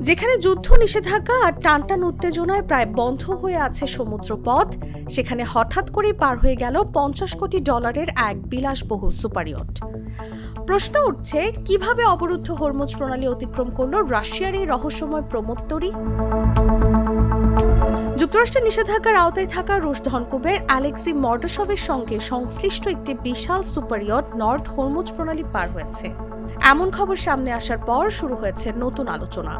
যেখানে যুদ্ধ নিষেধাজ্ঞা আর টানটান উত্তেজনায় প্রায় বন্ধ হয়ে আছে সমুদ্রপথ, সেখানে হঠাৎ করেই পার হয়ে গেল $50 কোটি এক বিলাসবহুল সুপারইয়ট। প্রশ্ন উঠছে, কিভাবে অবরুদ্ধ হরমুজ প্রণালী অতিক্রম করল রাশিয়ার এই রহস্যময় প্রমোত্তরী? যুক্তরাষ্ট্রের নিষেধাজ্ঞার আওতায় থাকা রুশ ধনকুবের অ্যালেক্সি মর্ডাশভের সঙ্গে সংশ্লিষ্ট একটি বিশাল সুপারইয়ট নর্থ হরমুজ প্রণালী পার হয়েছে। এমন খবর সামনে আসার পর শুরু হয়েছে নতুন আলোচনা।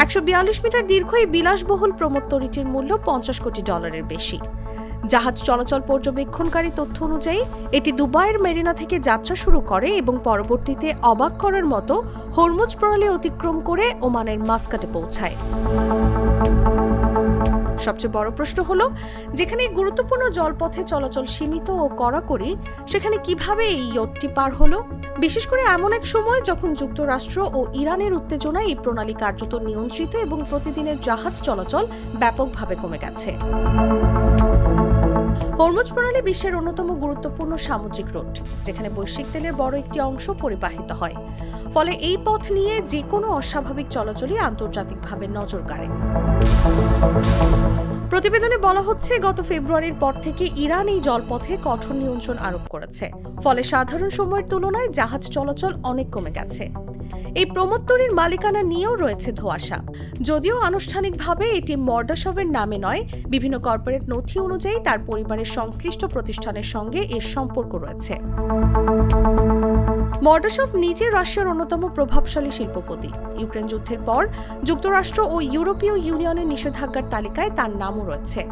142 মিটার দীর্ঘ এই বিলাসবহুল প্রমোত্তরীটির মূল্য $50 কোটি বেশি। জাহাজ চলাচল পর্যবেক্ষণকারী তথ্য অনুযায়ী এটি দুবাইয়ের মেরিনা থেকে যাত্রা শুরু করে এবং পরবর্তীতে অবাক করার মতো হরমুজ প্রণালী অতিক্রম করে ওমানের মাস্কাটে পৌঁছায়। সবচেয়ে বড় প্রশ্ন হলো, যেখানে গুরুত্বপূর্ণ জলপথে চলাচল সীমিত ও কড়াকড়ি, সেখানে কিভাবে এই ইয়টটি পার হলো? বিশেষ করে এমন এক সময় যখন যুক্তরাষ্ট্র ও ইরানের উত্তেজনায় এই প্রণালী কার্যত নিয়ন্ত্রিত এবং প্রতিদিনের জাহাজ চলাচল ব্যাপকভাবে কমে গেছে। হরমুজ প্রণালী বিশ্বের অন্যতম গুরুত্বপূর্ণ সামুদ্রিক রুট, যেখানে বৈশ্বিক তেলের বড় একটি অংশ পরিবাহিত হয়। ফলে এই পথ নিয়ে যে কোনো অস্বাভাবিক চলাচলই আন্তর্জাতিকভাবে নজর কাড়ে। প্রতিবেদনে বলা হচ্ছে, গত ফেব্রুয়ারির পর থেকে ইরান এই জলপথে কঠোর নিয়ন্ত্রণ আরোপ করেছে। ফলে সাধারণ সময়ের তুলনায় জাহাজ চলাচল অনেক কমে গেছে। এই প্রমোত্তরীর মালিকানা নিয়েও রয়েছে ধোঁয়াশা। যদিও আনুষ্ঠানিকভাবে এটি মর্ডাশভের নামে নয়, বিভিন্ন কর্পোরেট নথি অনুযায়ী তার পরিবারের সংশ্লিষ্ট প্রতিষ্ঠানের সঙ্গে এর সম্পর্ক রয়েছে। মর্ডাশভ নিজে রাশিয়ার অন্যতম প্রভাবশালী শিল্পপতি। ইউক্রেন যুদ্ধের পর যুক্তরাষ্ট্র ও ইউরোপীয় ইউনিয়নের নিষেধাজ্ঞার তালিকায় তার নামও রয়েছে।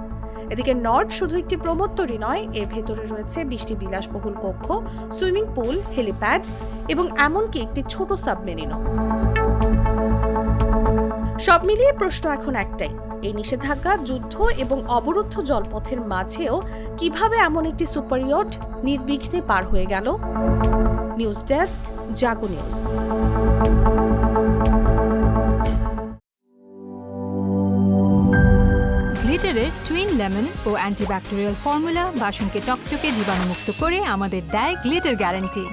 এদিকে নর্ড শুধু একটি প্রমোত্তরী নয়, এর ভেতরে রয়েছে 20টি বিলাসবহুল কক্ষ, সুইমিং পুল, হেলিপ্যাড এবং এমনকি একটি ছোট সাবমেরিনও। সব মিলিয়ে প্রশ্ন এখন একটাই, এই নিষেধাজ্ঞা, যুদ্ধ এবং অবরুদ্ধ জলপথের মাঝেও কিভাবে এমন একটি সুপারইয়ট নির্বিঘ্নে পার হয়ে গেল? নিউজ ডেস্ক, জাগো নিউজ। গ্লিটারের টুইন লেমন ও অ্যান্টিব্যাকটেরিয়াল ফর্মুলা বাসনকে চকচকে জীবাণুমুক্ত করে আমাদের দেয় গ্লিটার গ্যারান্টি।